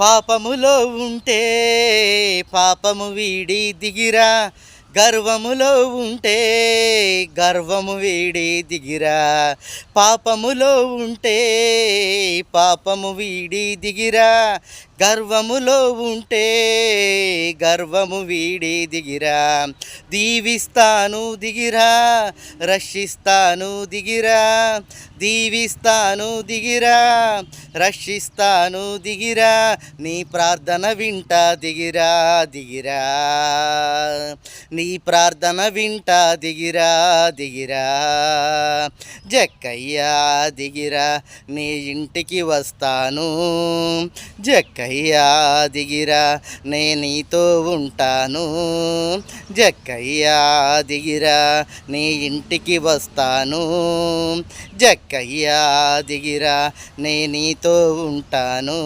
పాపములో ఉంటే పాపము వీడి దిగిరా, గర్వములో ఉంటే గర్వము వీడి దిగిరా. పాపములో ఉంటే పాపము వీడి దిగిరా, గర్వములో ఉంటే గర్వము వీడి దిగిరా. దీవిస్తాను దిగిరా, రక్షిస్తాను దిగిరా, దీవిస్తాను దిగిరా, రక్షిస్తాను దిగిరా, నీ ప్రార్థన వింటా దిగిరా దిగిరా, నీ ప్రార్థన వింటా దిగిరా దిగిరా. జక్కయ్యా దిగిరా, నీ ఇంటికి వస్తాను, జక్కయ్యా దిగిరా, నే నీతో ఉంటాను, జక్కయ్యా దిగిరా, నీ ఇంటికి వస్తాను, జక్కయ్యా దిగిరా, నే నీతో ఉంటాను.